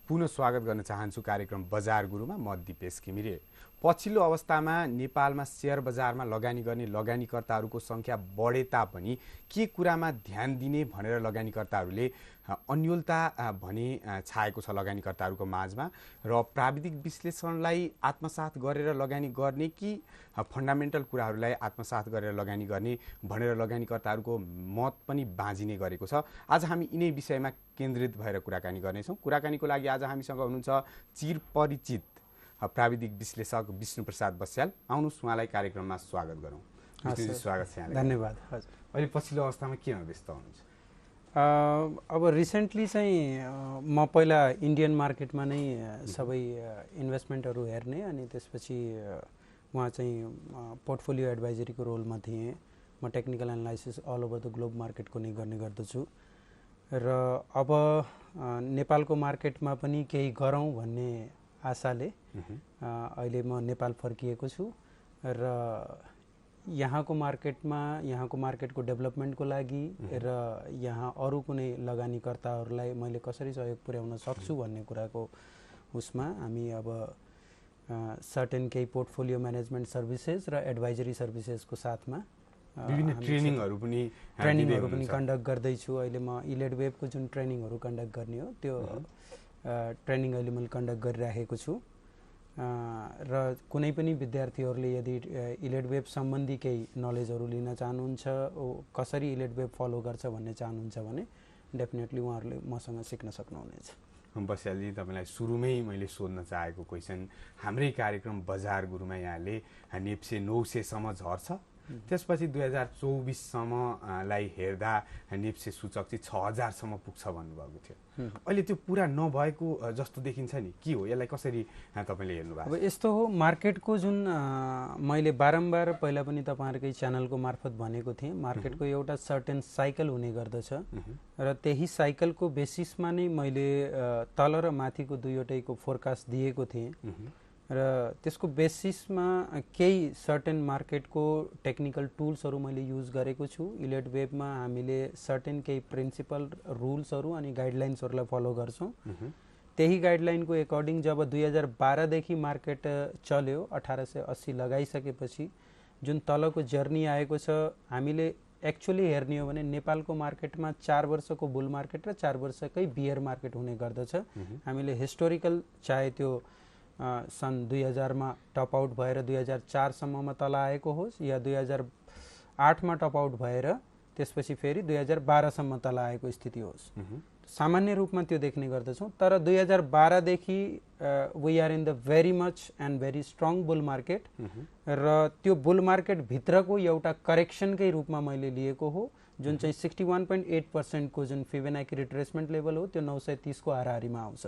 पुनः स्वागत गर्न चाहन्छु कार्यक्रम बजार गुरुमा। म दिपेश घिमिरे। पछिल्लो अवस्थामा नेपालमा शेयर बजारमा लगानी गर्ने लगानीकर्ताहरूको संख्या बढे तापनि के कुरामा ध्यान दिने भनेर लगानीकर्ताहरूले अन्योलता भने छाएको छ लगानीकर्ताहरूको माझमा, र प्राविधिक विश्लेषणलाई आत्मसात गरेर लगानी गर्ने कि फन्डामेन्टल कुराहरूलाई आत्मसात गरेर लगानी गर्ने भनेर लगानीकर्ताहरूको मत पनि बाँझिने गरेको छ। आज हामी यिनै विषयमा केन्द्रित भएर कुराकानी गर्नेछौँ। कुराकानीको लागि आज हामीसँग हुनुहुन्छ चिरपरिचित प्राविधिक विश्लेषक विष्णुप्रसाद बस्याल। आउनुहोस् उहाँलाई कार्यक्रममा स्वागत गरौँ। स्वागत छ। धन्यवाद। हजुर, अहिले पछिल्लो अवस्थामा केमा व्यस्त हुनुहुन्छ? अब रिसेन्टली चाहिँ म पहिला इन्डियन मार्केटमा नै सबै इन्भेस्टमेन्टहरू हेर्ने, अनि त्यसपछि उहाँ चाहिँ पोर्टफोलियो एडभाइजरीको रोलमा थिएँ। म technical analysis all over the globe मार्केटको नै गर्ने गर्दछु, र अब नेपालको मार्केटमा पनि केही गरौँ भन्ने आशाले अहिले म नेपाल फर्किएको छु, र यहाँको मार्केटको डेभलपमेन्टको लागि र यहाँ अरू कुनै लगानीकर्ताहरूलाई मैले कसरी सहयोग पुर्याउन सक्छु भन्ने कुराको उसमा हामी अब सर्टेन केही पोर्टफोलियो म्यानेजमेन्ट सर्भिसेस र एडभाइजरी सर्भिसेसको साथमा विभिन्न ट्रेनिङहरू पनि कन्डक्ट गर्दैछु। अहिले म इलेड वेबको जुन ट्रेनिङहरू कन्डक्ट गर्ने हो त्यो ट्रेनिङ अहिले मैले कन्डक्ट गरिराखेको छु, र कुनै पनि विद्यार्थीहरूले यदि इलेड वेब सम्बन्धी केही नलेजहरू लिन चाहनुहुन्छ, कसरी इलेड वेब फलो गर्छ भन्ने चाहनुहुन्छ भने डेफिनेटली उहाँहरूले मसँग सिक्न सक्नुहुनेछ। बस्यालजी, तपाईँलाई सुरुमै मैले सोध्न चाहेको क्वेसन, हाम्रै कार्यक्रम बजार गुरुमा यहाँले नेप्से 900 सम्म झर्छ, त्यसपछि 2024सम्मलाई हेर्दा नेप्से सूचक चाहिँ 6000 सम्म पुग्छ भन्नुभएको थियो। अहिले त्यो पुरा नभएको जस्तो देखिन्छ नि, के हो यसलाई कसरी तपाईँले हेर्नुभएको? अब यस्तो हो, मार्केटको जुन मैले बारम्बार पहिला पनि तपाईँहरूकै च्यानलको मार्फत भनेको थिएँ, मार्केटको एउटा सर्टेन साइकल हुने गर्दछ, र त्यही साइकलको बेसिसमा नै मैले तल र माथिको दुईवटैको फोरकास्ट दिएको थिएँ, र त्यसको बेसिसमा केही सर्टेन मार्केटको टेक्निकल टुल्सहरू मैले युज गरेको छु। इलेड वेबमा हामीले सर्टेन केही प्रिन्सिपल रुल्सहरू अनि गाइडलाइन्सहरूलाई फलो गर्छौँ। त्यही गाइडलाइनको एकर्डिङ जब 2012देखि मार्केट चल्यो, 1880 लगाइसकेपछि जुन तलको जर्नी आएको छ, हामीले एक्चुअली हेर्ने हो भने नेपालको मार्केटमा 4 वर्षको बुल मार्केट र 4 वर्षकै बियर मार्केट हुने गर्दछ। हामीले हिस्टोरिकल चाहे त्यो सन् 2000मा टप आउट भएर 2004सम्ममा तल आएको होस्, या 2008मा टप आउट भएर त्यसपछि फेरि 2012सम्म तल आएको स्थिति होस्, सामान्य रूपमा त्यो देख्ने गर्दछौँ। तर 2012देखि we are in the very much and very strong bull market, र त्यो बुल मार्केट भित्रको एउटा करेक्सनकै रूपमा मैले लिएको हो, जुन चाहिँ 61.8% को जुन फिबोनाची रिट्रेसमेन्ट लेभल हो त्यो 930 को हाराहारीमा आउँछ,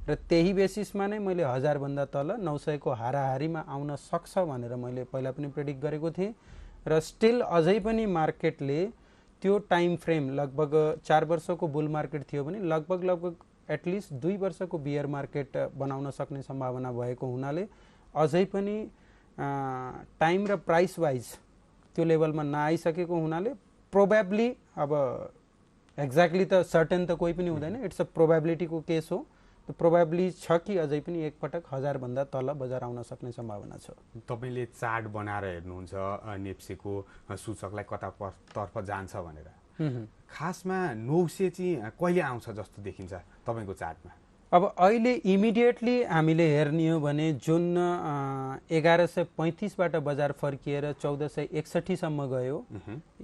र त्यही बेसिसमा नै मैले 1000 भन्दा तल 900 को हाराहारीमा आउन सक्छ भनेर मैले पहिला पनि प्रेडिक्ट गरेको थिएँ, र स्टिल अझै पनि मार्केटले त्यो टाइम फ्रेम लगभग 4 वर्षको बुल मार्केट थियो भने लगभग एटलिस्ट 2 वर्षको बियर मार्केट बनाउन सक्ने सम्भावना भएको हुनाले अझै पनि टाइम र प्राइस वाइज त्यो लेभलमा नआइसकेको हुनाले प्रोबेबली, अब एक्ज्याक्टली त सर्टेन त कोही पनि हुँदैन, इट्स अ प्रोबेबिलिटीको केस हो, त प्रोबेबली छ कि अझै पनि एकपटक 1000 भन्दा तल बजार आउन सक्ने सम्भावना छ। तपाईँले चार्ट बनाएर हेर्नुहुन्छ नेप्सेको सूचकलाई कतातर्फ जान्छ भनेर, खासमा 900 चाहिँ कहिले आउँछ जस्तो देखिन्छ तपाईँको चार्टमा? अब अहिले इमिडिएटली हामीले हेर्ने हो भने जुन 1135बाट बजार फर्किएर 1461 सम्म गयो,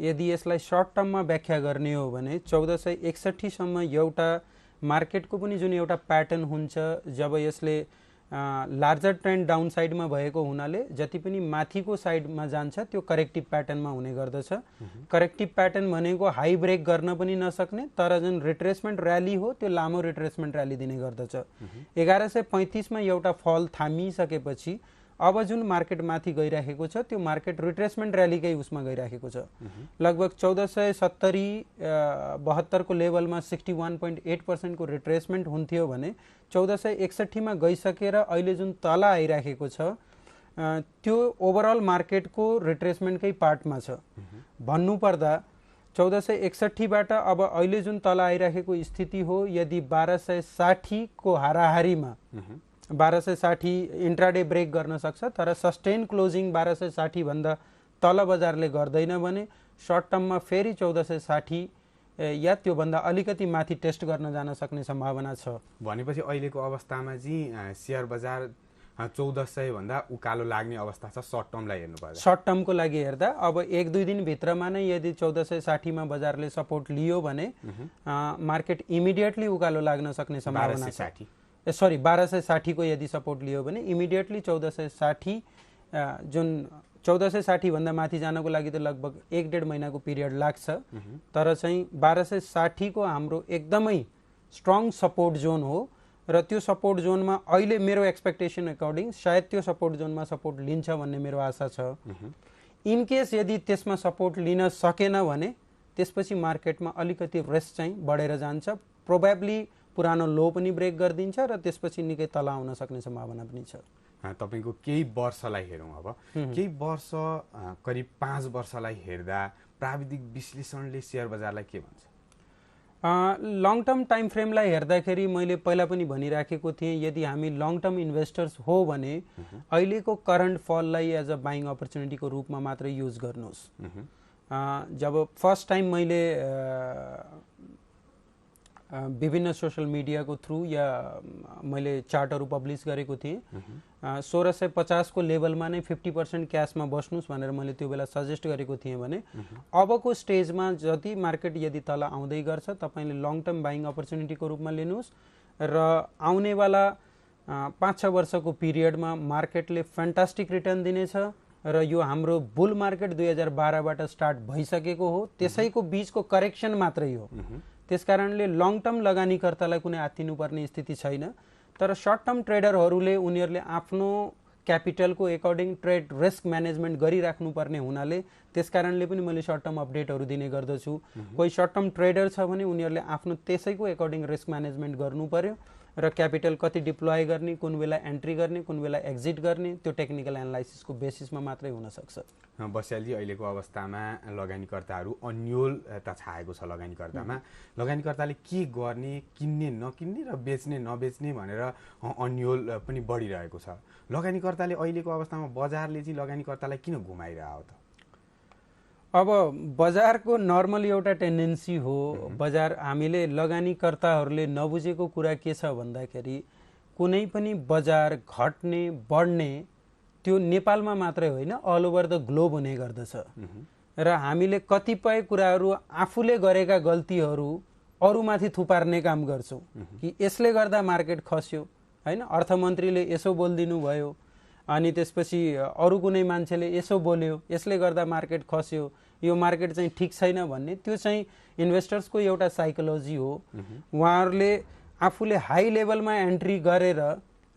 यदि यसलाई सर्ट टर्ममा व्याख्या गर्ने हो भने 1461 सम्म एउटा मार्केटको पनि जुन एउटा प्याटर्न हुन्छ, जब यसले लार्जर ट्रेन्ड डाउन साइडमा भएको हुनाले जति पनि माथिको साइडमा जान्छ त्यो करेक्टिभ प्याटर्नमा हुने गर्दछ। करेक्टिभ प्याटर्न भनेको हाई ब्रेक गर्न पनि नसक्ने, तर जुन रिट्रेसमेन्ट र्याली हो त्यो लामो रिट्रेसमेन्ट र्याली दिने गर्दछ। 1135मा एउटा फल थामिसकेपछि अब जुन मार्केट माथि गइराखेको छ त्यो मार्केट रिट्रेसमेन्ट र्यालीकै उसमा गइराखेको छ। लगभग 1470-72 को लेभलमा 61.8% को रिट्रेसमेन्ट हुन्थ्यो भने 1461 मा गइसकेर अहिले जुन तल आइराखेको छ त्यो ओभरअल मार्केटको रिट्रेसमेन्टकै पार्टमा छ। भन्नुपर्दा 1461 बाट अब अहिले जुन तल आइराखेको स्थिति हो, यदि 1260 को हाराहारीमा 1260 इन्ट्राडे ब्रेक गर्न सक्छ, तर सस्टेन क्लोजिङ 1260 भन्दा तल बजारले गर्दैन भने सर्ट टर्ममा फेरि 1460 या त्योभन्दा अलिकति माथि टेस्ट गर्न जान सक्ने सम्भावना छ। भनेपछि अहिलेको अवस्थामा चाहिँ शेयर बजार 1400 भन्दा उकालो लाग्ने अवस्था छ सर्ट टर्मलाई हेर्नुपर्दा। सर्ट टर्मको लागि हेर्दा अब 1-2 दिनभित्रमा नै यदि 1460 मा बजारले सपोर्ट लियो भने मार्केट इमिडिएटली उकालो लाग्न सक्ने सम्भावना छ। 1260 को यदि सपोर्ट लियो भने इमिडिएटली 1460 जुन 1460 भन्दा माथि जानको लागि त लगभग 1-1.5 महिनाको पिरियड लाग्छ, तर चाहिँ 1260 को हाम्रो एकदमै स्ट्रङ सपोर्ट जोन हो र त्यो सपोर्ट जोनमा अहिले मेरो एक्सपेक्टेसन अकर्डिङ सायद त्यो सपोर्ट जोनमा सपोर्ट लिन्छ भन्ने मेरो आशा छ। इन केस यदि त्यसमा सपोर्ट लिन सकेन भने त्यसपछि मार्केटमा अलिकति रिस्क चाहिँ बढेर जान्छ, प्रोबेबली पुरानो लो पनि ब्रेक गरिदिन्छ र त्यसपछि निकै तल आउन सक्ने सम्भावना पनि छ। तपाईको केही वर्षलाई हेरौँ अब, केही वर्ष करिब 5 वर्षलाई हेर्दा प्राविधिक विश्लेषणले शेयर बजारलाई के भन्छ? लङ टर्म टाइम फ्रेमलाई हेर्दाखेरि मैले पहिला पनि भनिराखेको थिएँ, यदि हामी लङ टर्म इन्भेस्टर्स हो भने अहिलेको करन्ट फललाई एज अ बाइङ अपर्च्युनिटीको रूपमा मात्र युज गर्नुहोस्। जब फर्स्ट टाइम मैले विभिन्न सोशल मिडियाको थ्रु या मैले चार्टहरू पब्लिस गरेको थिएँ, 1650 को लेभलमा नै 50% क्यासमा बस्नुहोस् भनेर मैले त्यो बेला सजेस्ट गरेको थिएँ भने अबको स्टेजमा जति मार्केट यदि तल आउँदै गर्छ तपाईँले लङ टर्म बाइङ अपर्च्युनिटीको रूपमा लिनुहोस् र आउनेवाला 5-6 वर्षको पिरियडमा मार्केटले फ्यान्टास्टिक रिटर्न दिनेछ र यो हाम्रो बुल मार्केट 2012 बाट स्टार्ट भइसकेको हो, त्यसैको बीचको करेक्सन मात्रै हो। त्यसकारणले लङ टर्म लगानीकर्तालाई कुनै आत्तिनुपर्ने स्थिति छैन, तर सर्ट टर्म ट्रेडरहरूले उनीहरूले आफ्नो क्यापिटलको एकर्डिङ ट्रेड रिस्क म्यानेजमेन्ट गरिराख्नुपर्ने हुनाले त्यसकारणले पनि मैले सर्ट टर्म अपडेटहरू दिने गर्दछु। कोही सर्ट टर्म ट्रेडर छ भने उनीहरूले आफ्नो त्यसैको एकर्डिङ रिस्क म्यानेजमेन्ट गर्नु पर्यो र क्यापिटल कति डिप्लोय गर्ने, कुन बेला एन्ट्री गर्ने, कुन बेला एक्जिट गर्ने, त्यो टेक्निकल एनालाइसिसको बेसिसमा मात्रै हुन सक्छ। बस्यालजी, अहिलेको अवस्थामा लगानीकर्ताहरू अन्योलता छाएको छ। लगानीकर्ताले के गर्ने, किन्ने नकिन्ने र बेच्ने नबेच्ने भनेर अन्योल पनि बढिरहेको छ। लगानीकर्ताले अहिलेको अवस्थामा बजारले चाहिँ लगानीकर्तालाई किन घुमाइरहेको हो त? अब बजारको नर्मल एउटा टेन्डेन्सी हो, बजार हामीले लगानीकर्ताहरूले नबुझेको कुरा के छ भन्दाखेरि कुनै पनि बजार घट्ने बढ्ने त्यो नेपालमा मात्रै होइन, अल ओभर द ग्लोब हुने गर्दछ र हामीले कतिपय कुराहरू आफूले गरेका गल्तीहरू अरूमाथि थुपार्ने काम गर्छौँ कि यसले गर्दा मार्केट खस्यो हैन, अर्थमन्त्रीले यसो बोलिदिनु भयो अनि त्यसपछि अरू कुनै मान्छेले यसो बोल्यो यसले गर्दा मार्केट खस्यो, यो मार्केट चाहिँ ठिक छैन भन्ने, त्यो चाहिँ इन्भेस्टर्सको एउटा साइकोलोजी हो। उहाँहरूले आफूले हाई लेभलमा एन्ट्री गरेर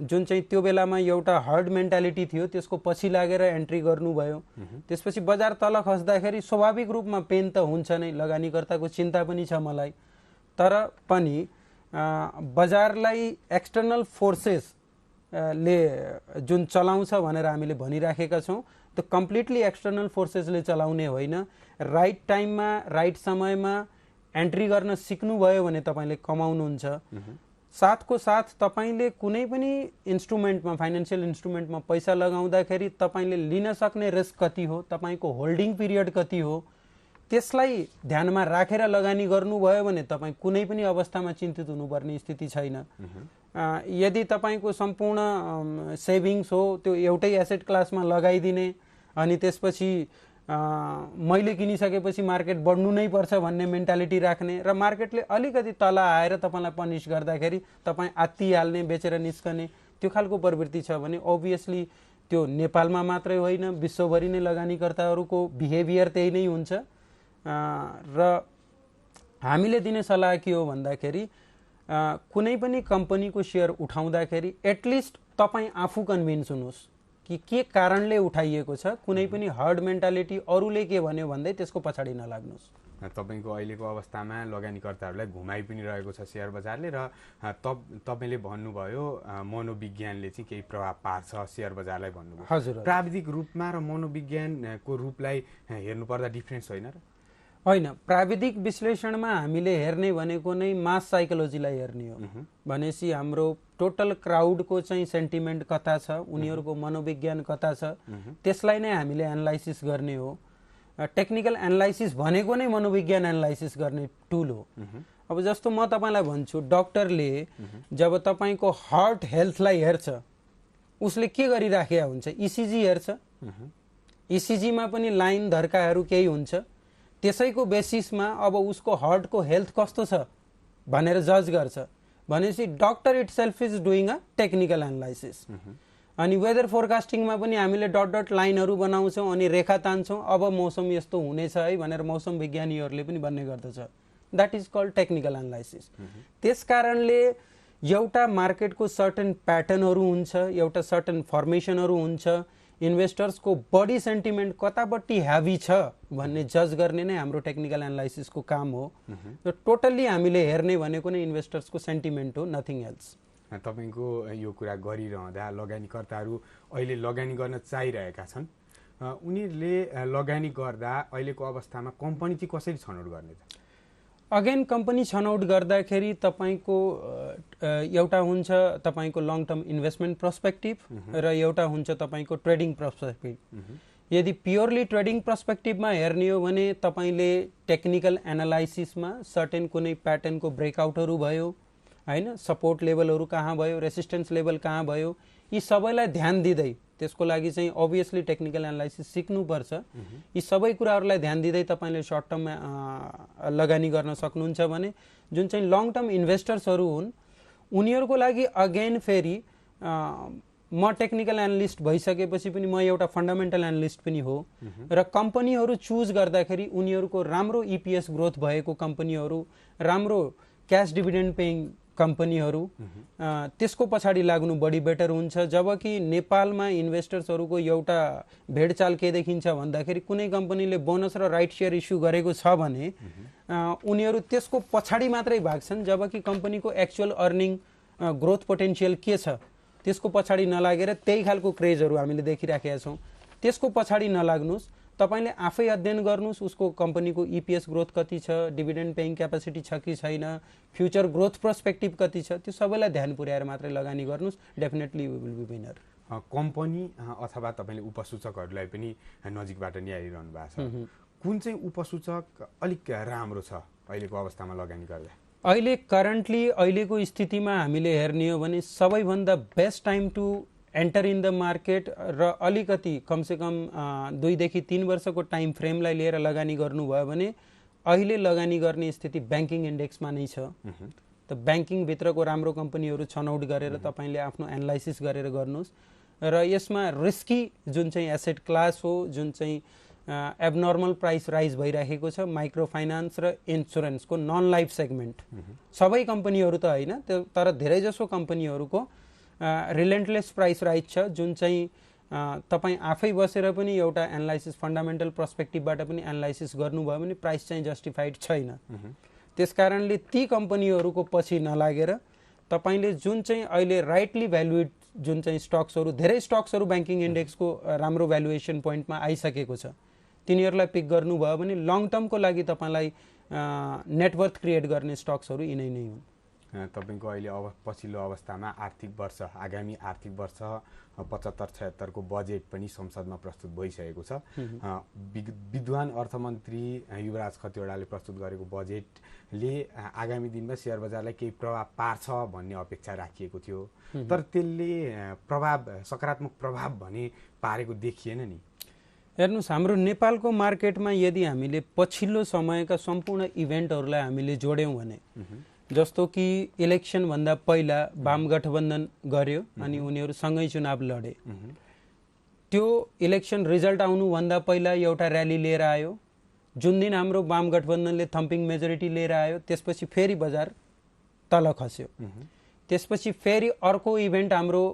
जुन चाहिँ त्यो बेलामा एउटा हर्ड मेन्टालिटी थियो त्यसको पछि लागेर एन्ट्री गर्नुभयो, त्यसपछि बजार तल खस्दाखेरि स्वाभाविक रूपमा पेन त हुन्छ नै, लगानीकर्ताको चिन्ता पनि छ मलाई, तर पनि बजारलाई एक्सटर्नल फोर्सेस ले जुन चलाउँछ भनेर हामीले भनिराखेका छौँ, त्यो कम्प्लिटली एक्सटर्नल फोर्सेसले चलाउने होइन। राइट टाइममा राइट समयमा एन्ट्री गर्न सिक्नुभयो भने तपाईँले कमाउनुहुन्छ। साथको साथ तपाईँले कुनै पनि इन्स्ट्रुमेन्टमा, फाइनेन्सियल इन्स्ट्रुमेन्टमा पैसा लगाउँदाखेरि तपाईँले लिन सक्ने रिस्क कति हो, तपाईँको होल्डिङ पिरियड कति हो, त्यसलाई ध्यानमा राखेर लगानी गर्नुभयो भने तपाईँ कुनै पनि अवस्थामा चिन्तित हुनुपर्ने स्थिति छैन। यदि तपाईँको सम्पूर्ण सेभिङ्स हो त्यो एउटै एसेट क्लासमा लगाइदिने अनि त्यसपछि मैले किनिसकेपछि मार्केट बढ्नु नै पर्छ भन्ने मेन्टालिटी राख्ने र मार्केटले अलिकति तल आएर तपाईँलाई पनिस गर्दाखेरि तपाईँ आत्तिहाल्ने, बेचेर निस्कने, त्यो खालको प्रवृत्ति छ भने अभियसली त्यो नेपालमा मात्रै होइन विश्वभरि नै लगानीकर्ताहरूको बिहेभियर त्यही नै हुन्छ। र हामीले दिने सल्लाह के हो भन्दाखेरि कुनै पनि कम्पनीको सेयर उठाउँदाखेरि एटलिस्ट तपाईँ आफू कन्भिन्स हुनुहोस् कि के कारणले उठाइएको छ, कुनै पनि हर्ड मेन्टालिटी अरूले के भन्यो भन्दै त्यसको पछाडि नलाग्नुहोस्। तपाईँको अहिलेको अवस्थामा लगानीकर्ताहरूलाई घुमाइ पनि रहेको छ सेयर बजारले र तपाईँले भन्नुभयो मनोविज्ञानले चाहिँ केही प्रभाव पार्छ सेयर बजारलाई भन्नुभयो। हजुर, प्राविधिक रूपमा र मनोविज्ञानको रूपलाई हेर्नुपर्दा डिफ्रेन्स होइन र? होइन, प्राविधिक विश्लेषणमा हामीले हेर्ने भनेको नै मास साइकोलोजीलाई हेर्ने हो। भनेपछि हाम्रो टोटल क्राउडको चाहिँ सेन्टिमेन्ट कता छ, उनीहरूको मनोविज्ञान कता छ, त्यसलाई नै हामीले एनालाइसिस गर्ने हो। टेक्निकल एनालाइसिस भनेको नै मनोविज्ञान एनालाइसिस गर्ने टुल हो। अब जस्तो म तपाईँलाई भन्छु, डक्टरले जब तपाईँको हार्ट हेल्थलाई हेर्छ उसले के गरिराखेका हुन्छ, इसिजी हेर्छ। इसिजीमा पनि लाइन धर्काहरू केही हुन्छ, त्यसैको बेसिसमा अब उसको हार्टको हेल्थ कस्तो छ भनेर जज गर्छ। भनेपछि doctor it self is doing a technical analysis. अनि वेदर फोरकास्टिङमा पनि हामीले डट डट लाइनहरू बनाउँछौँ अनि रेखा तान्छौँ, अब मौसम यस्तो हुनेछ है भनेर मौसम विज्ञानीहरूले पनि भन्ने गर्दछ। That is called technical analysis. त्यस कारणले एउटा मार्केटको सर्टेन प्याटर्नहरू हुन्छ, एउटा सर्टेन फर्मेसनहरू हुन्छ, इन्भेस्टर्सको बडी सेन्टिमेन्ट कतापट्टि ह्याभी छ भन्ने जज गर्ने नै हाम्रो टेक्निकल एनालाइसिसको काम हो। र टोटल्ली हामीले हेर्ने भनेको नै इन्भेस्टर्सको सेन्टिमेन्ट हो, नथिङ एल्स। तपाईँको यो कुरा गरिरहँदा लगानीकर्ताहरू अहिले लगानी गर्न चाहिरहेका छन्, उनीहरूले लगानी गर्दा अहिलेको अवस्थामा कम्पनी चाहिँ कसरी छनौट गर्ने त? अगेन कम्पनी छनौट गर्दाखेरि तपाईँको एउटा हुन्छ तपाईँको लङ टर्म इन्भेस्टमेन्ट पर्सपेक्टिभ र एउटा हुन्छ तपाईँको ट्रेडिङ पर्सपेक्टिभ। यदि प्योरली ट्रेडिङ पर्सपेक्टिभमा हेर्ने हो भने तपाईँले टेक्निकल एनालाइसिसमा सर्टेन कुनै प्याटर्नको ब्रेकआउटहरू भयो होइन, सपोर्ट लेभलहरू कहाँ भयो, रेसिस्टेन्स लेभल कहाँ भयो, यी सबैलाई ध्यान दिँदै, त्यसको लागि चाहिँ अभियसली टेक्निकल एनालाइसिस सिक्नुपर्छ। यी सबै कुराहरूलाई ध्यान दिँदै तपाईँले सर्ट टर्ममा लगानी गर्न सक्नुहुन्छ भने जुन चाहिँ लङ टर्म इन्भेस्टर्सहरू हुन् उनीहरूको लागि अगेन फेरि म टेक्निकल एनालिस्ट भइसकेपछि पनि म एउटा फन्डामेन्टल एनालिस्ट पनि हो र कम्पनीहरू चुज गर्दाखेरि उनीहरूको राम्रो इपिएस ग्रोथ भएको कम्पनीहरू, राम्रो क्यास डिभिडेन्ड पेइङ कम्पनीहरू, त्यसको पछाडि लाग्नु बढी बेटर हुन्छ। जबकि नेपालमा इन्भेस्टर्सहरूको एउटा भेडचाल के देखिन्छ भन्दाखेरि कुनै कम्पनीले बोनस र राइट सेयर इस्यु गरेको छ भने उनीहरू त्यसको पछाडि मात्रै भाग्छन्, जबकि कम्पनीको एक्चुअल अर्निङ ग्रोथ पोटेन्सियल के छ त्यसको पछाडि नलागेर त्यही खालको क्रेजहरू हामीले देखिराखेका छौँ। त्यसको पछाडि नलाग्नुहोस्, तपाईले आफै अध्ययन गर्नुस् उसको कम्पनीको इपिएस ग्रोथ कति छ, डिभिडेन्ड पेइङ क्यापेसिटी छ कि छैन, फ्युचर ग्रोथ पर्सपेक्टिभ कति छ, त्यो सबैलाई ध्यान पुर्याएर मात्रै लगानी गर्नुस्। Definitely we will be winner. Company अथवा तपाईले उपसूचकहरूलाई पनि नजिकबाट निहालिरहनु भएको छ, कुन चाहिँ उपसूचक अलिक राम्रो छ अहिलेको अवस्थामा लगानी गर्दा? अहिले करेन्टली अहिलेको स्थितिमा हामीले हेर्ने हो भने सबैभन्दा best time to enter in the market र अलिकति कमसेकम 2 देखि 3 वर्षको टाइम फ्रेमलाई लिएर लगानी गर्नुभयो भने अहिले लगानी गर्ने स्थिति ब्याङ्किङ इन्डेक्समा नै छ। त ब्याङ्किङभित्रको राम्रो कम्पनीहरू छनौट गरेर तपाईँले आफ्नो एनालाइसिस गरेर गर्नुहोस् र यसमा रिस्की जुन चाहिँ एसेट क्लास हो, जुन चाहिँ एबनर्मल प्राइस राइज भइरहेको छ, माइक्रो फाइनान्स र इन्सुरेन्सको नन लाइफ सेगमेन्ट, सबै कम्पनीहरू त होइन तर धेरैजसो कम्पनीहरूको रिलेन्टलेस प्राइस राइज छ, जुन चाहिँ तपाईँ आफै बसेर पनि एउटा एनालाइसिस फन्डामेन्टल पर्सपेक्टिभबाट पनि एनालाइसिस गर्नुभयो भने प्राइस चाहिँ जस्टिफाइड छैन। त्यसकारणले ती कम्पनीहरूको पछि नलागेर तपाईँले जुन चाहिँ अहिले राइटली भ्यालुएड जुन चाहिँ स्टक्सहरू, धेरै स्टक्सहरू ब्याङ्किङ इन्डेक्सको राम्रो भ्यालुएसन पोइन्टमा आइसकेको छ, तिनीहरूलाई पिक गर्नुभयो भने लङ टर्मको लागि तपाईँलाई नेटवर्थ क्रिएट गर्ने स्टक्सहरू यिनै नै हुन्। तपाईको अहिले पछिल्लो अवस्थामा आर्थिक वर्ष, आगामी आर्थिक वर्ष 75-76 को बजेट पनि संसदमा प्रस्तुत भइसकेको छ। विद्वान अर्थमन्त्री युवराज खतिवडाले प्रस्तुत गरेको बजेटले आगामी दिनमा शेयर बजारलाई केही प्रभाव पार्छ भन्ने अपेक्षा राखिएको थियो, तर त्यसले सकारात्मक प्रभाव भने पारेको देखिएन नि। हेर्नुहोस्, हाम्रो नेपालको मार्केटमा यदि हामीले पछिल्लो समयका सम्पूर्ण इभेन्टहरूलाई हामीले जोड्यौँ भने जस्तो कि इलेक्सन भन्दा पहिला वाम गठबन्धन गर्यो अनि उनीहरू सँगै चुनाव लडे, त्यो इलेक्सन रिजल्ट आउनुभन्दा पहिला एउटा र्याली लिएर आयो, जुन दिन हाम्रो वाम गठबन्धनले थम्पिङ मेजोरिटी लिएर आयो त्यसपछि फेरि बजार तल खस्यो। त्यसपछि फेरि अर्को इभेन्ट हाम्रो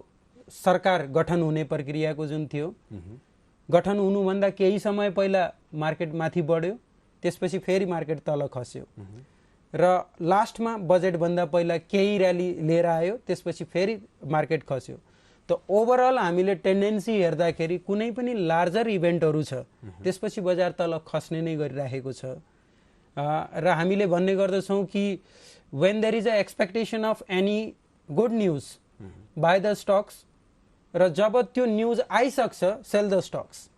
सरकार गठन हुने प्रक्रियाको जुन थियो, गठन हुनुभन्दा केही समय पहिला मार्केट माथि बढ्यो, त्यसपछि फेरि मार्केट तल खस्यो र लास्टमा बजेटभन्दा पहिला केही र्याली लिएर आयो, त्यसपछि फेरि मार्केट खस्यो। त ओभरअल हामीले टेन्डेन्सी हेर्दाखेरि कुनै पनि लार्जर इभेन्टहरू छ त्यसपछि बजार तल खस्ने नै गरिराखेको छ। र हामीले भन्ने गर्दछौँ कि when there is a expectation of any good news by the stocks र जब त्यो न्युज आइसक्छ सेल द स्टक्स,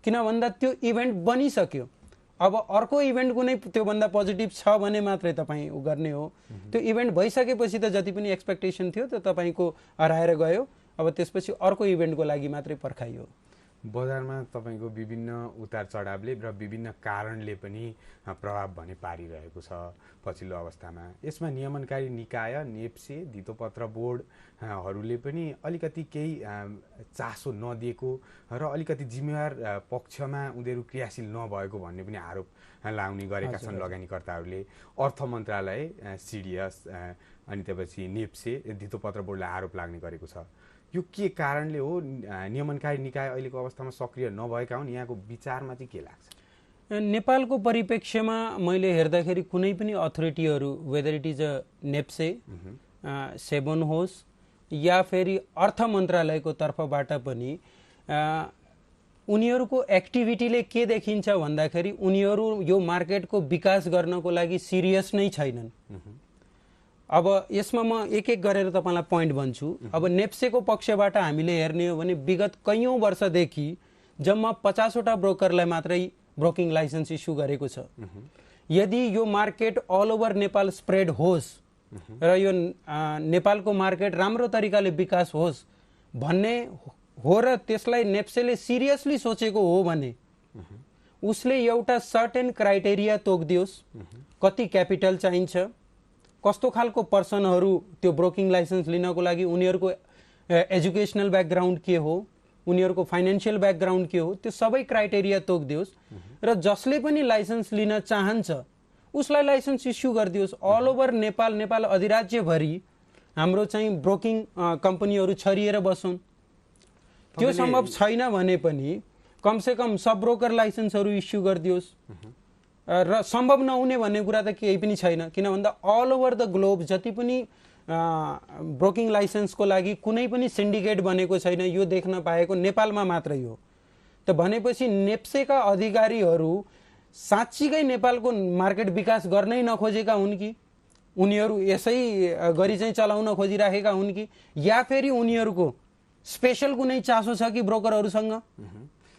किन भन्दा त्यो इभेन्ट बनिसक्यो। अब अर्को इभेन्ट कुनै त्योभन्दा पोजिटिभ छ भने मात्रै तपाईँ गर्ने हो। त्यो इभेन्ट भइसकेपछि त जति पनि एक्सपेक्टेसन थियो त्यो तपाईँको हराएर गयो। अब त्यसपछि अर्को इभेन्टको लागि मात्रै पर्खाइयो। बजारमा तपाईँको विभिन्न उतार चढावले र विभिन्न कारणले पनि प्रभाव भने पारिरहेको छ पछिल्लो अवस्थामा। यसमा नियमनकारी निकाय, नेप्से, धितोपत्र बोर्डहरूले पनि अलिकति केही चासो नदिएको र अलिकति जिम्मेवार पक्षमा उनीहरू क्रियाशील नभएको भन्ने पनि आरोप लाउने गरेका छन् लगानीकर्ताहरूले। अर्थ मन्त्रालय, सिडिएस अनि त्यसपछि नेप्से, धितोपत्र बोर्डलाई आरोप लाग्ने गरेको छ। यो के कारणले हो? नियमनकारी निकाय अहिलेको अवस्थामा सक्रिय नभएका हुन्? यहाँको विचारमा चाहिँ के लाग्छ? नेपालको परिप्रेक्ष्यमा मैले हेर्दाखेरि कुनै पनि अथोरिटीहरू, whether it is a NEPSE, SEBON होस् या फेरि अर्थ मन्त्रालयको तर्फबाट पनि उनीहरूको एक्टिभिटीले के देखिन्छ भन्दाखेरि उनीहरू यो मार्केटको विकास गर्नको लागि सिरियस नै छैनन्। अब यसमा म एक एक गरेर तपाईलाई पोइन्ट भन्छु। अब नेप्सेको पक्षबाट हामीले हेर्ने हो भने विगत कैयौं वर्षदेखि जम्मा 50 वटा ब्रोकरलाई मात्रै ब्रोकिङ लाइसेन्स इस्यु गरेको छ। यदि यो market all over Nepal spread होस् र यो नेपालको मार्केट राम्रो तरिकाले विकास होस् भन्ने हो र त्यसलाई नेप्सेले सिरियसली सोचेको हो भने उसले एउटा सर्टेन क्राइटेरिया तोक्दियोस्। कति क्यापिटल चाहिन्छ, कस्तो खालको पर्सनहरू त्यो ब्रोकिङ लाइसेन्स लिनको लागि, उनीहरूको एजुकेशनल ब्याकग्राउन्ड के हो, उनीहरूको फाइनेन्शियल ब्याकग्राउन्ड के हो, त्यो सबै क्राइटेरिया तोक्दियोस् र जसले पनि लाइसेन्स लिन चाहन्छ उसलाई लाइसेन्स इस्यु गरिदियोस्। अल ओभर नेपाल, नेपाल अधिराज्यभरि हाम्रो चाहिँ ब्रोकिङ कम्पनीहरू छरिएर बसुन्। त्यो सम्भव छैन भने पनि कमसेकम सब ब्रोकर लाइसेन्सहरू इस्यु गरिदियोस्। र सम्भव नहुने भन्ने कुरा त केही पनि छैन, किन भन्दा अल ओभर द ग्लोब जति पनि ब्रोकिङ लाइसेन्सको लागि कुनै पनि सिन्डिकेट बनेको छैन। यो देख्न पाएको नेपालमा मात्रै हो। त भनेपछि नेप्सेका अधिकारीहरू साँच्चीकै नेपालको मार्केट विकास गर्नै नखोजेका हुन् कि उनीहरू यसै गरी चाहिँ चलाउन खोजिराखेका हुन् कि या फेरि उनीहरूको स्पेशल कुनै चासो छ कि ब्रोकरहरूसँग?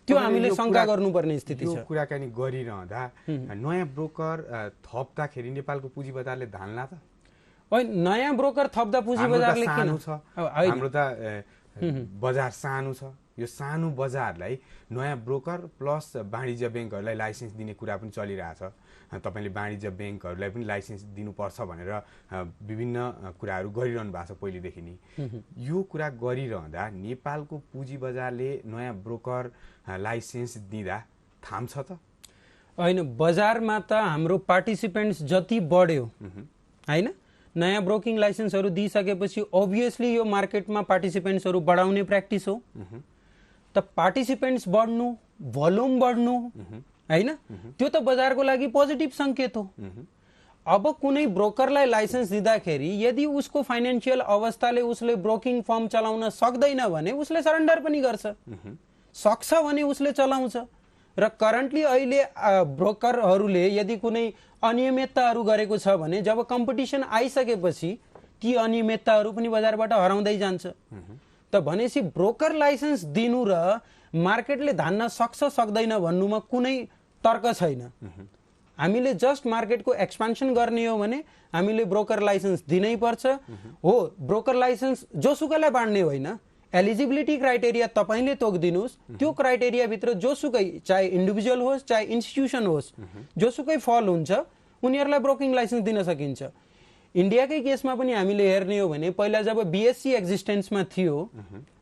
त्यो हामीले शंका गर्नुपर्ने स्थिति छ। यो कुराकानी गरिरहँदा नयाँ ब्रोकर थप्दाखेरि नेपालको पुँजी बजारले धान्ला त? होइन, नयाँ ब्रोकर थप्दा पुँजी बजारले किन? हाम्रो त बजार सानो छ। यो सानो बजारलाई नयाँ ब्रोकर प्लस वाणिज्य ब्याङ्कहरूलाई लाइसेन्स दिने कुरा पनि चलिरहेछ। तपाईँले वाणिज्य ब्याङ्कहरूलाई पनि लाइसेन्स दिनुपर्छ भनेर विभिन्न कुराहरू गरिरहनु भएको छ पहिलेदेखि नै। यो कुरा गरिरहँदा नेपालको पुँजी बजारले नयाँ ब्रोकर लाइसेन्स दिँदा थाम्छ त? होइन, बजारमा त हाम्रो पार्टिसिपेन्ट्स जति बढ्यो होइन, नयाँ ब्रोकिङ लाइसेन्सहरू दिइसकेपछि अभियसली यो मार्केटमा पार्टिसिपेन्ट्सहरू बढाउने प्र्याक्टिस हो। त पार्टिसिपेन्ट्स बढ्नु, भोल्युम बढ्नु होइन, त्यो त बजारको लागि पोजिटिभ सङ्केत हो। अब कुनै ब्रोकरलाई लाइसेन्स दिँदाखेरि यदि उसको फाइनेन्शियल अवस्थाले उसले ब्रोकिङ फर्म चलाउन सक्दैन भने उसले सरेन्डर पनि गर्छ, सक्छ भने उसले चलाउँछ। र करेन्टली अहिले ब्रोकरहरूले यदि कुनै अनियमितताहरू गरेको छ भने जब कम्पिटिसन आइसकेपछि ती अनियमितताहरू पनि बजारबाट हराउँदै जान्छ। त भनेपछि ब्रोकर लाइसेन्स दिनु र मार्केटले धान्न सक्छ सक्दैन भन्नुमा कुनै तर्क छैन। हामीले जस्ट मार्केटको एक्सपेन्सन गर्ने हो भने हामीले ब्रोकर लाइसेन्स दिनै पर्छ। हो, ब्रोकर लाइसेन्स जोसुकैलाई बाँड्ने होइन, एलिजिबिलिटी क्राइटेरिया तपाईँले तोकिदिनुहोस्। त्यो क्राइटेरियाभित्र जोसुकै, चाहे इन्डिभिजुअल होस् चाहे इन्स्टिट्युसन होस्, जोसुकै फल हुन्छ उनीहरूलाई ब्रोकिङ लाइसेन्स दिन सकिन्छ। इन्डियाकै केसमा पनि हामीले हेर्ने हो भने पहिला जब बीएससी एक्जिस्टेन्समा थियो,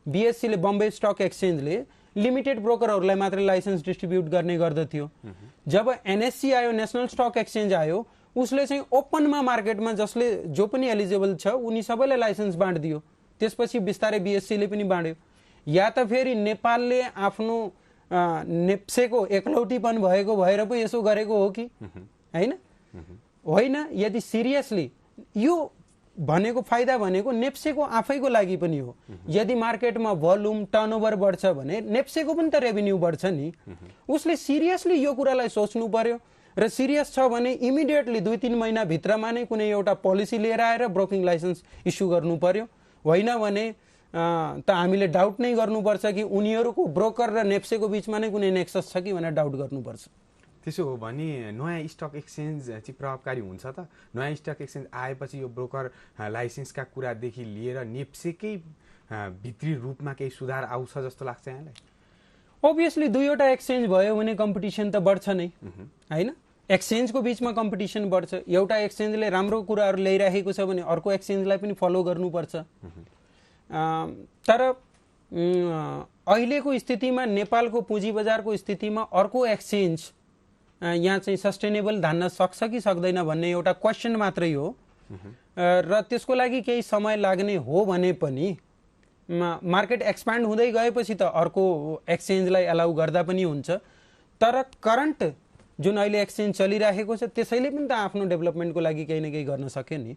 बीएससीले, बम्बे स्टक एक्सचेन्जले लिमिटेड ब्रोकरहरूलाई मात्रै लाइसेन्स डिस्ट्रिब्युट गर्ने गर्दथ्यो। जब एनएससी आयो, नेसनल स्टक एक्सचेन्ज आयो, उसले चाहिँ ओपनमा मार्केटमा जसले जो पनि एलिजिबल छ उनी सबैलाई लाइसेन्स बाँडिदियो। त्यसपछि बिस्तारै बीएससीले पनि बाँड्यो। या त फेरि नेपालले आफ्नो नेप्सेको एकलौटीपन भएको भएर पो यसो गरेको हो कि होइन? होइन, यदि सिरियसली यो भनेको फाइदा भनेको नेप्सेको आफैको लागि पनि हो। यदि मार्केटमा भोल्युम, टर्नओभर बढ्छ भने नेप्सेको पनि त रेभिन्यू बढ्छ नि। उसले सिरियसली यो कुरालाई सोच्नु पर्यो र सिरियस छ भने इमिडिएटली 2-3 महिनाभित्रमा नै कुनै एउटा पोलिसी लिएर आएर ब्रोकिङ लाइसेन्स इस्यु गर्नु पर्यो। होइन भने त हामीले डाउट नै गर्नुपर्छ कि उनीहरूको ब्रोकर र नेप्सेको बिचमा नै कुनै नेक्सस छ कि भनेर डाउट गर्नुपर्छ। त्यसो हो भने नयाँ स्टक एक्सचेन्ज चाहिँ प्रभावकारी हुन्छ त? नयाँ स्टक एक्सचेन्ज आएपछि यो ब्रोकर लाइसेन्सका कुरादेखि लिएर नेप्सेकै भित्री रूपमा केही सुधार आउँछ जस्तो लाग्छ यहाँलाई? अभियसली दुईवटा एक्सचेन्ज भयो भने कम्पिटिसन त बढ्छ नै होइन। एक्सचेन्जको बिचमा कम्पिटिसन बढ्छ। एउटा एक्सचेन्जले राम्रो कुराहरू ल्याइराखेको छ भने अर्को एक्सचेन्जलाई पनि फलो गर्नुपर्छ। तर अहिलेको स्थितिमा नेपालको पुँजी बजारको स्थितिमा अर्को एक्सचेन्ज यहाँ चाहिँ सस्टेनेबल धान्न सक्छ कि सक्दैन भन्ने एउटा क्वेसन मात्रै हो। र त्यसको लागि केही समय लाग्ने हो भने पनि मार्केट एक्सपान्ड हुँदै गएपछि त अर्को एक्सचेन्जलाई अलाउ गर्दा पनि हुन्छ। तर करन्ट जुन अहिले एक्सचेन्ज चलिरहेको छ त्यसैले पनि त आफ्नो डेभलपमेन्टको लागि केही न केही गर्न सक्यो नि।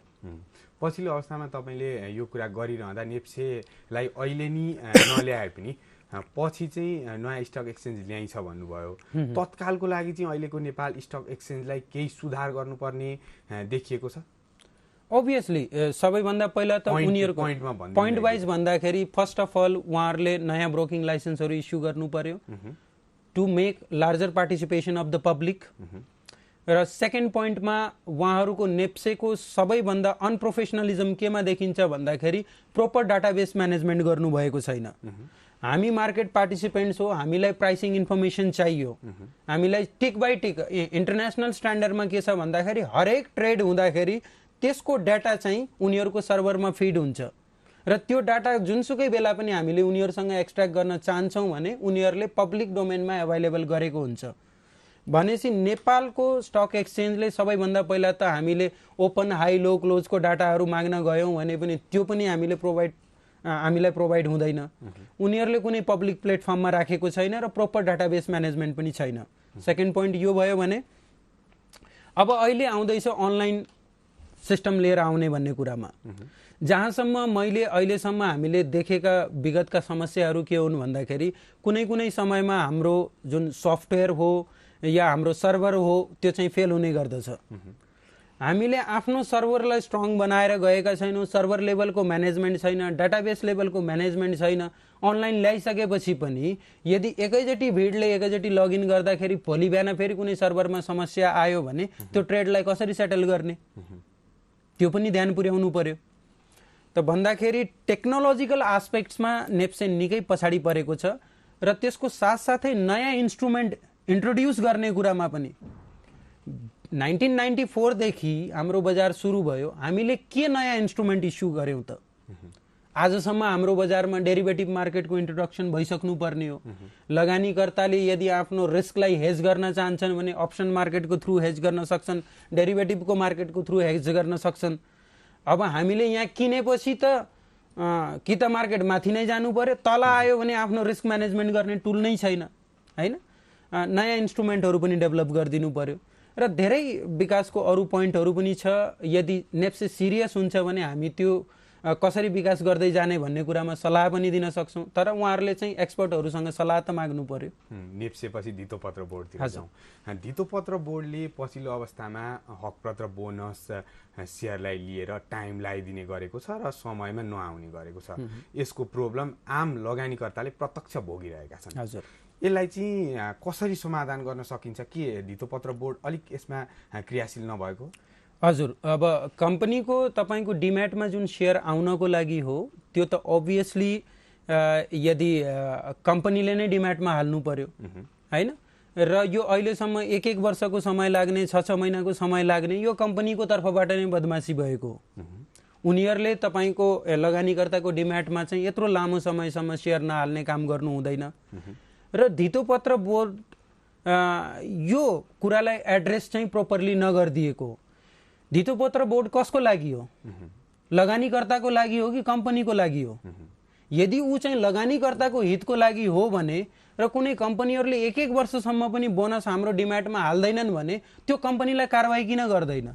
पछिल्लो अवस्थामा तपाईँले यो कुरा गरिरहँदा नेप्सेलाई अहिले नि नल्याए पनि पछि चाहिँ नयाँ स्टक एक्सचेन्ज ल्याइन्छ भन्नुभयो। तत्कालको लागि चाहिँ अहिलेको नेपाल स्टक एक्सचेन्जलाई केही सुधार गर्नुपर्ने देखिएको छ? अभियसली सबैभन्दा पहिला त उनीहरूको पोइन्ट वाइज भन्दाखेरि फर्स्ट अफ अल उहाँहरूले नयाँ ब्रोकिङ लाइसेन्सहरू इस्यु गर्नु पर्यो to make larger participation of the public. र सेकेन्ड पोइन्टमा उहाँहरूको नेप्सेको सबैभन्दा अनप्रोफेसनलिजम केमा देखिन्छ भन्दाखेरि प्रोपर डाटाबेस म्यानेजमेन्ट गर्नुभएको छैन। हामी मार्केट पार्टिसिपेन्ट्स हो, हामीलाई प्राइसिङ इन्फर्मेसन चाहियो। हामीलाई टिक बाई टिक इन्टरनेसनल स्ट्यान्डर्डमा के छ भन्दाखेरि हरेक ट्रेड हुँदाखेरि त्यसको डाटा चाहिँ उनीहरूको सर्भरमा फिड हुन्छ र त्यो डाटा जुनसुकै बेला पनि हामीले उनीहरूसँग एक्सट्र्याक्ट गर्न चाहन्छौँ भने उनीहरूले पब्लिक डोमेनमा एभाइलेबल गरेको हुन्छ। भनेपछि नेपालको स्टक एक्सचेन्जले सबैभन्दा पहिला त हामीले ओपन हाई लो क्लोजको डाटाहरू माग्न गयौँ भने पनि त्यो पनि हामीलाई प्रोभाइड हुँदैन। उनीहरूले कुनै पब्लिक प्लेटफर्ममा राखेको छैन र प्रोपर डाटाबेस म्यानेजमेन्ट पनि छैन। सेकेन्ड पोइन्ट यो भयो भने अब अहिले आउँदैछ अनलाइन सिस्टम लिएर आउने भन्ने कुरामा जहाँसम्म मैले अहिलेसम्म हामीले देखेका विगतका समस्याहरू के हुन् भन्दाखेरि कुनै कुनै समयमा हाम्रो जुन सफ्टवेयर हो या हाम्रो सर्भर हो त्यो चाहिँ फेल हुने गर्दछ। हामीले आफ्नो सर्भरलाई स्ट्रङ बनाएर गएका छैनौँ, सर्भर लेभलको म्यानेजमेन्ट छैन, डाटाबेस लेभलको म्यानेजमेन्ट छैन। अनलाइन ल्याइसकेपछि पनि यदि एकैचोटि भिडले एकैचोटि लगइन गर्दाखेरि भोलि बिहान फेरि कुनै सर्भरमा समस्या आयो भने त्यो ट्रेडलाई कसरी सेटल गर्ने त्यो पनि ध्यान पुर्याउनु पर्यो। त भन्दाखेरि टेक्नोलोजिकल आस्पेक्ट्समा नेप्से निकै पछाडि परेको छ र त्यसको साथसाथै नयाँ इन्स्ट्रुमेन्ट इन्ट्रोड्युस गर्ने कुरामा पनि 1994 देखि हाम्रो बजार सुरु भयो। हामीले के नयाँ इन्स्ट्रुमेन्ट इस्यु गर्यौँ त? आजसम्म हाम्रो बजारमा डेरिभेटिभ मार्केटको इन्ट्रोडक्सन भइसक्नु पर्ने हो। लगानीकर्ताले यदि आफ्नो रिस्कलाई हेज गर्न चाहन्छन् भने अप्सन मार्केटको थ्रु हेज गर्न सक्छन्, डेरिभेटिभको मार्केटको थ्रु हेज गर्न सक्छन्। अब हामीले यहाँ किनेपछि त कि त मार्केट माथि नै जानु पर्यो, तल आयो भने आफ्नो रिस्क म्यानेजमेन्ट गर्ने टुल नै छैन होइन। नयाँ इन्स्ट्रुमेन्टहरू पनि डेभलप गरिदिनु पर्यो र धेरै विकासको अरू पोइन्टहरू पनि छ। यदि नेप्से सिरियस हुन्छ भने हामी त्यो कसरी विकास गर्दै जाने भन्ने कुरामा सल्लाह पनि दिन सक्छौँ। तर उहाँहरूले चाहिँ एक्सपर्टहरूसँग सल्लाह त माग्नु पर्यो। नेप्सेपछि धितोपत्र बोर्डतिर जाउँ। धितोपत्र बोर्डले पछिल्लो अवस्थामा हकपत्र बोनस सेयरलाई लिएर टाइम लगाइदिने गरेको छ र समयमा नआउने गरेको छ। यसको प्रब्लम आम लगानीकर्ताले प्रत्यक्ष भोगिरहेका छन्। हजुर, यसलाई चाहिँ कसरी समाधान गर्न सकिन्छ? के धितोपत्र बोर्ड अलिक यसमा क्रियाशील नभएको? हजुर, अब कम्पनीको तपाईँको डिम्याटमा जुन सेयर आउनको लागि हो त्यो त अभियसली यदि कम्पनीले नै डिम्याटमा हाल्नु पर्यो होइन। र यो अहिलेसम्म 1-1 वर्षको समय लाग्ने, 6-6 महिनाको समय लाग्ने यो कम्पनीको तर्फबाट नै बदमासी भएको हो। उनीहरूले तपाईँको लगानीकर्ताको डिम्याटमा चाहिँ यत्रो लामो समयसम्म सेयर नहाल्ने काम गर्नु हुँदैन। र धितोपत्र बोर्ड यो कुरालाई एड्रेस चाहिँ प्रोपरली नगरिदिएको। धितोपत्र बोर्ड कसको लागि हो? लगानीकर्ताको लागि हो कि कम्पनीको लागि हो? यदि ऊ चाहिँ लगानीकर्ताको हितको लागि हो भने र कुनै कम्पनीहरूले 1-1 वर्षसम्म पनि बोनस हाम्रो डिम्याटमा हाल्दैनन् भने त्यो कम्पनीलाई कारवाही किन गर्दैन?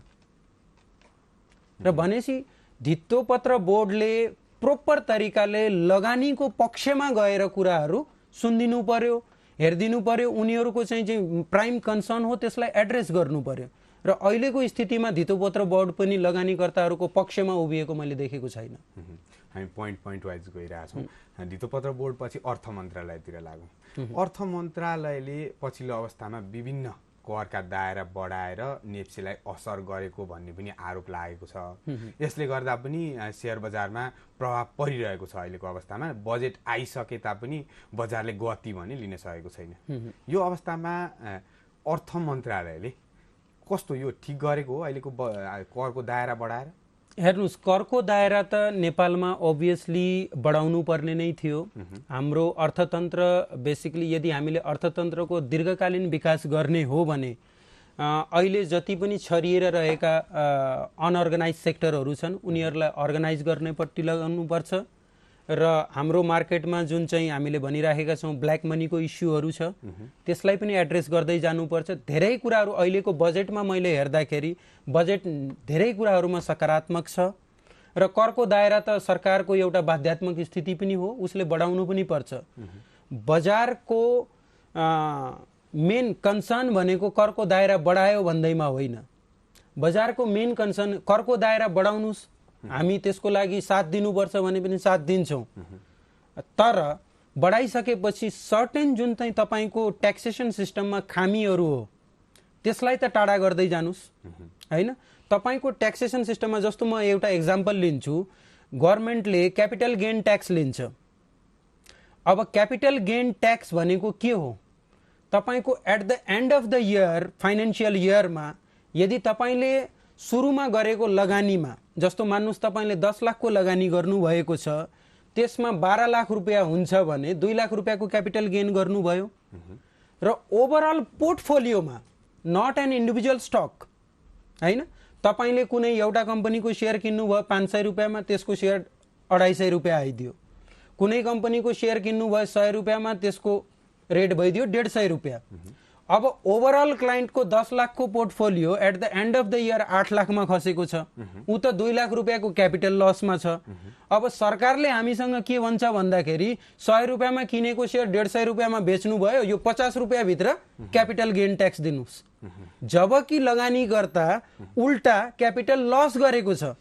र भनेपछि धितोपत्र बोर्डले प्रोपर तरिकाले लगानीको पक्षमा गएर कुराहरू सुनिदिनु पर्यो। हेरिदिनु पर्यो, उनीहरूको चाहिँ प्राइम कन्सर्न हो, त्यसलाई एड्रेस गर्नु पर्यो। र अहिलेको स्थितिमा धितोपत्र बोर्ड पनि लगानीकर्ताहरूको पक्षमा उभिएको मैले देखेको छैन। हामी पोइन्ट वाइज गइरहेछौँ। धितोपत्र बोर्ड पछि अर्थ मन्त्रालयतिर लागौँ। अर्थ मन्त्रालयले पछिल्लो अवस्थामा विभिन्न करका दायरा बढाएर नेप्सीलाई असर गरेको भन्ने पनि आरोप लागेको छ। यसले गर्दा पनि शेयर बजारमा प्रभाव परिरहेको छ। अहिलेको अवस्थामा बजेट आइसके तापनि बजारले गति भने लिन सकेको छैन। यो अवस्थामा अर्थ मन्त्रालयले कस्तो यो ठिक गरेको हो अहिलेको करको दायरा बढाएर? हेर्नुहोस्, करको दायरा त नेपालमा अभियसली बढाउनु पर्ने नै थियो। हाम्रो अर्थतन्त्र बेसिकली यदि हामीले अर्थतन्त्रको दीर्घकालीन विकास गर्ने हो भने अहिले जति पनि छरिएर रहेका अनअर्गनाइज सेक्टरहरू छन् उनीहरूलाई अर्गनाइज गर्नेपट्टि लगाउनुपर्छ। र हाम्रो मार्केटमा जुन चाहिँ हामीले भनिराखेका छौँ ब्ल्याक मनीको इस्युहरू छ त्यसलाई पनि एड्रेस गर्दै जानुपर्छ। धेरै कुराहरू अहिलेको बजेटमा मैले हेर्दाखेरि बजेट धेरै कुराहरूमा सकारात्मक छ र करको दायरा त सरकारको एउटा बाध्यात्मक स्थिति पनि हो, उसले बढाउनु पनि पर्छ। बजारको मेन कन्सर्न भनेको करको दायरा बढायो भन्दैमा होइन। बजारको मेन कन्सर्न करको दायरा बढाउनुस्, हामी त्यसको लागि साथ दिनुपर्छ भने पनि साथ दिन्छौँ। तर बढाइसकेपछि सर्टेन जुन चाहिँ तपाईँको ट्याक्सेसन सिस्टममा खामीहरू हो त्यसलाई त टाढा गर्दै जानुस् हैन। तपाईँको ट्याक्सेसन सिस्टममा जस्तो म एउटा एक्जाम्पल लिन्छु, गभर्नमेन्टले क्यापिटल गेन ट्याक्स लिन्छ। अब क्यापिटल गेन ट्याक्स भनेको के हो? तपाईँको at the end of the year financial इयरमा यदि तपाईँले सुरुमा गरेको लगानीमा, जस्तो मान्नुहोस् तपाईँले 10 लाखको लगानी गर्नुभएको छ, त्यसमा 12 लाख रुपियाँ हुन्छ भने 2 लाख रुपियाँको क्यापिटल गेन गर्नुभयो। र ओभरअल पोर्टफोलियोमा नट एन इन्डिभिजुअल स्टक हैन, तपाईँले कुनै एउटा कम्पनीको सेयर किन्नुभयो 500 रुपियाँमा, त्यसको सेयर 250 रुपियाँ आइदियो। कुनै कम्पनीको सेयर किन्नुभयो 100 रुपियाँमा, त्यसको रेट भइदियो 150 रुपियाँ। अब ओभरअल क्लाइन्टको 10 लाखको portfolio at the end of the year 8 लाखमा खसेको छ, ऊ त 2 लाख रुपियाँको क्यापिटल लसमा छ। अब सरकारले हामीसँग के भन्छ भन्दाखेरि 100 रुपियाँमा किनेको सेयर 150 रुपियाँमा बेच्नु भयो, यो 50 रुपियाँ भित्र क्यापिटल गेन ट्याक्स दिनुस्। जबकि लगानीकर्ता उल्टा क्यापिटल लस गरेको छ।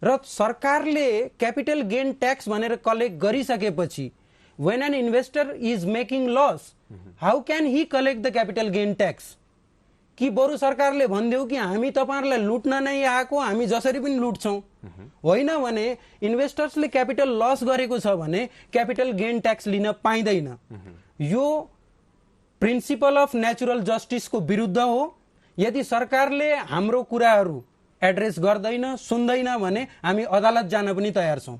र सरकारले क्यापिटल गेन ट्याक्स भनेर कलेक्ट गरिसकेपछि when an investor is making loss, how can he collect the capital gain tax? कि बरु सरकारले भन्देऊ कि हामी तपाईहरुलाई लुट्न नै आएको, हामी जसरी पनि लुट्छौं, होइन भने इन्भेस्टर्सले क्यापिटल लस गरेको छ भने क्यापिटल गेन ट्याक्स लिन पाइदैन। यो प्रिन्सिपल अफ नेचुरल जस्टिसको विरुद्ध हो। यदि सरकारले हाम्रो कुराहरू एड्रेस गर्दैन, सुन्दैन भने हामी अदालत जान पनि तयार छौं।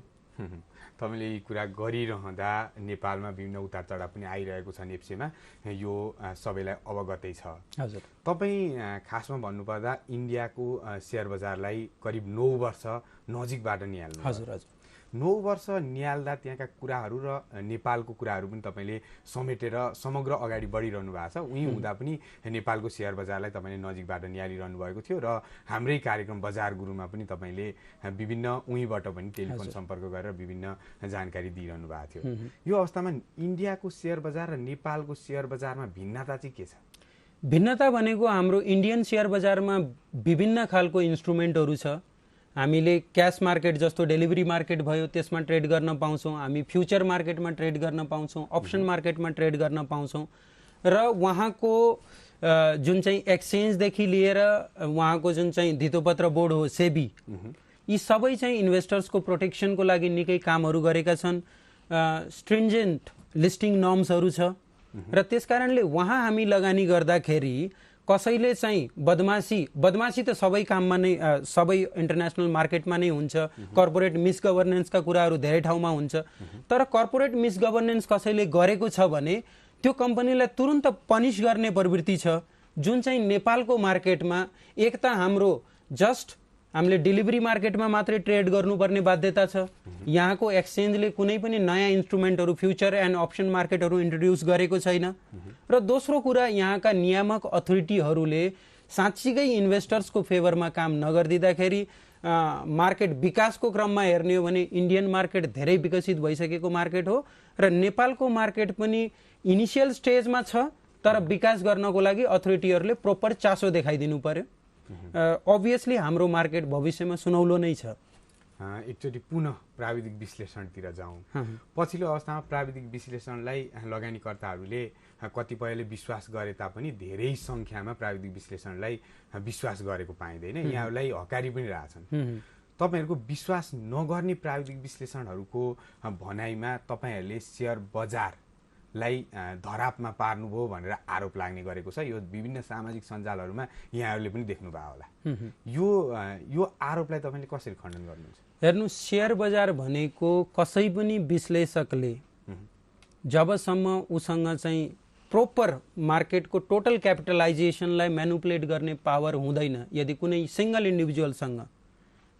तपाईले यी कुरा गरिरहँदा नेपालमा विभिन्न उतार चढाव पनि आइरहेको छ नेप्सीमा, यो सबैलाई अवगतै छ। हजुर, तपाई खासमा भन्नुपर्दा इन्डियाको शेयर बजारलाई करिब 9 वर्ष नजिकबाट निहाल्नु। हजुर हजुर, 9 वर्ष निहाल्दा त्यहाँका कुराहरू र नेपालको कुराहरू पनि तपाईले समेटेर समग्र अगाडि बढिरहनु भएको छ। उही हुँदा पनि नेपालको शेयर बजारलाई तपाईले नजिकबाट निहालिरहनु भएको थियो र हाम्रै कार्यक्रम बजार गुरुमा पनि तपाईले विभिन्न उहीबाट पनि टेलिफोन सम्पर्क गरेर विभिन्न जानकारी दिइरहनु भएको थियो। यो अवस्थामा इन्डियाको शेयर बजार र नेपालको शेयर बजारमा भिन्नता चाहिँ के छ? भिन्नता भनेको हाम्रो इन्डियन शेयर बजारमा विभिन्न खालको इन्स्ट्रुमेन्टहरू छ। हामीले क्याश मार्केट जस्तो डेलिभरी मार्केट भयो त्यसमा ट्रेड गर्न पाउँछौँ, हामी फ्युचर मार्केटमा ट्रेड गर्न पाउँछौँ, अप्सन मार्केटमा ट्रेड गर्न पाउँछौँ। र उहाँको जुन चाहिँ एक्सचेन्जदेखि लिएर उहाँको जुन चाहिँ धितोपत्र बोर्ड हो सेबी, यी सबै चाहिँ इन्भेस्टर्सको प्रोटेक्सनको लागि निकै कामहरू गरेका छन्। स्ट्रिन्जेन्ट लिस्टिङ नर्म्सहरू छ र त्यसकारणले वहाँ हामी लगानी गर्दाखेरि कसैले चाहिँ बदमासी त सबै काममा नै, सबै इन्टरनेसनल मार्केटमा नै हुन्छ। कर्पोरेट मिसगभर्नेन्सका कुराहरू धेरै ठाउँमा हुन्छ, तर कर्पोरेट मिसगभर्नेन्स कसैले गरेको छ भने त्यो कम्पनीलाई तुरुन्त पनिश गर्ने प्रवृत्ति छ, जुन चाहिँ नेपालको मार्केटमा एक त हाम्रो जस्ट हामीले डेलिभरी मार्केटमा मात्रै ट्रेड गर्नुपर्ने बाध्यता छ। यहाँको एक्सचेन्जले कुनै पनि नयाँ इन्स्ट्रुमेन्टहरू फ्युचर एन्ड अप्सन मार्केटहरू इन्ट्रोड्युस गरेको छैन। र दोस्रो कुरा, यहाँका नियामक अथोरिटीहरूले साँच्चीकै इन्भेस्टर्सको फेभरमा काम नगरिदिँदाखेरि मार्केट विकासको क्रममा हेर्ने हो भने इन्डियन मार्केट धेरै विकसित भइसकेको मार्केट हो र नेपालको मार्केट पनि इनिसियल स्टेजमा छ, तर विकास गर्नको लागि अथोरिटीहरूले प्रोपर चासो देखाइदिनु पर्यो। अभियसली हाम्रो मार्केट भविष्यमा सुनौलो नै छ। एकचोटि पुनः प्राविधिक विश्लेषणतिर जाउँ। पछिल्लो अवस्थामा प्राविधिक विश्लेषणलाई लगानीकर्ताहरूले कतिपयले विश्वास गरे तापनि धेरै सङ्ख्यामा प्राविधिक विश्लेषणलाई विश्वास गरेको पाइँदैन, यहाँहरूलाई हकारी पनि रहेछन्। तपाईँहरूको विश्वास नगर्ने प्राविधिक विश्लेषणहरूको भनाइमा तपाईँहरूले सेयर बजारलाई धरापमा पार्नुभयो भनेर आरोप लाग्ने गरेको छ। यो विभिन्न सामाजिक सञ्जालहरूमा यहाँहरूले पनि देख्नुभयो होला। यो आरोपलाई तपाईँले कसरी खण्डन गर्नुहुन्छ? हेर्नु, सेयर बजार भनेको कसै पनि विश्लेषकले जबसम्म उसँग चाहिँ प्रोपर मार्केटको टोटल क्यापिटलाइजेसनलाई म्यानुपुलेट गर्ने पावर हुँदैन, यदि कुनै सिंगल इन्डिभिजुअलसँग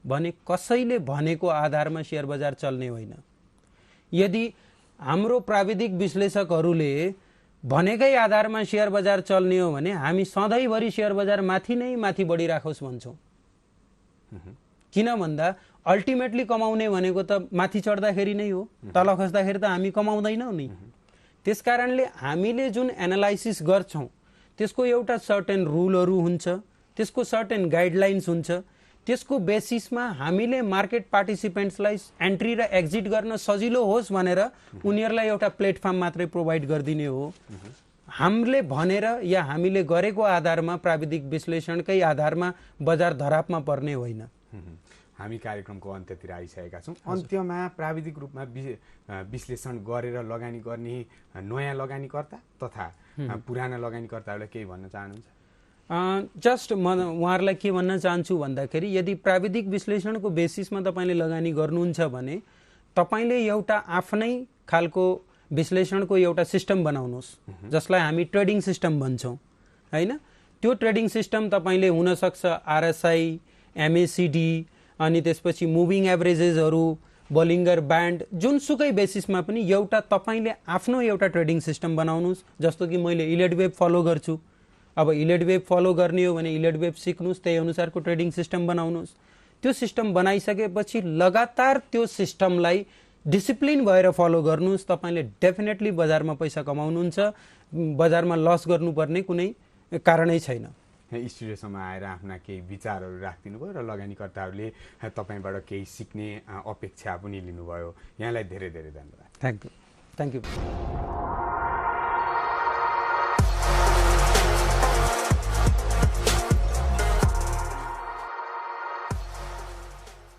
भने कसैले भनेको आधारमा सेयर बजार चल्ने होइन। यदि हाम्रो प्राविधिक विश्लेषकहरूले भनेकै आधारमा सेयर बजार चल्ने हो भने हामी सधैँभरि सेयर बजार माथि नै माथि बढिराखोस् भन्छौँ। किन भन्दा अल्टिमेटली कमाउने भनेको त माथि चढ्दाखेरि नै हो, तल खस्दाखेरि त हामी कमाउँदैनौँ नि। त्यसकारणले हामीले जुन एनालाइसिस गर्छौँ त्यसको एउटा सर्टेन रुलहरू हुन्छ, त्यसको सर्टेन गाइडलाइन्स हुन्छ। त्यसको बेसिसमा हामीले मार्केट पार्टिसिपेन्ट्सलाई एन्ट्री र एक्जिट गर्न सजिलो होस् भनेर उनीहरूलाई एउटा प्लेटफर्म मात्रै प्रोभाइड गरिदिने हो। हामीले भनेर या हामीले गरेको आधारमा प्राविधिक विश्लेषणकै आधारमा बजार धरापमा पर्ने होइन। हामी कार्यक्रमको अन्त्यतिर आइसकेका छौँ। अन्त्यमा प्राविधिक रूपमा विश्लेषण गरेर लगानी गर्ने नयाँ लगानीकर्ता तथा पुराना लगानीकर्ताहरूलाई केही भन्न चाहनुहुन्छ? जस्ट म उहाँहरूलाई के भन्न चाहन्छु भन्दाखेरि, यदि प्राविधिक विश्लेषणको बेसिसमा तपाईँले लगानी गर्नुहुन्छ भने तपाईँले एउटा आफ्नै खालको विश्लेषणको एउटा सिस्टम बनाउनुहोस्, जसलाई हामी ट्रेडिङ सिस्टम भन्छौँ होइन। त्यो ट्रेडिङ सिस्टम तपाईँले हुनसक्छ आरएसआई, एमएसिडी, अनि त्यसपछि मुभिङ एभरेजेसहरू, बोलिङ्गर ब्यान्ड, जुनसुकै बेसिसमा पनि एउटा तपाईँले आफ्नो एउटा ट्रेडिङ सिस्टम बनाउनुहोस्। जस्तो कि मैले इलेड वेब फलो गर्छु, अब इलेड वेब फलो गर्ने हो भने इलेड वेब सिक्नुहोस्, त्यही अनुसारको ट्रेडिङ सिस्टम बनाउनुहोस्। त्यो सिस्टम बनाइसकेपछि लगातार त्यो सिस्टमलाई डिसिप्लिन भएर फलो गर्नुहोस्। तपाईँले डेफिनेटली बजारमा पैसा कमाउनुहुन्छ, बजारमा लस गर्नुपर्ने कुनै कारणै छैन। स्टुडियोसम्म आएर आफ्ना केही विचारहरू राखिदिनु भयो र लगानीकर्ताहरूले तपाईँबाट केही सिक्ने अपेक्षा पनि लिनुभयो। यहाँलाई धेरै धेरै धन्यवाद। Thank you.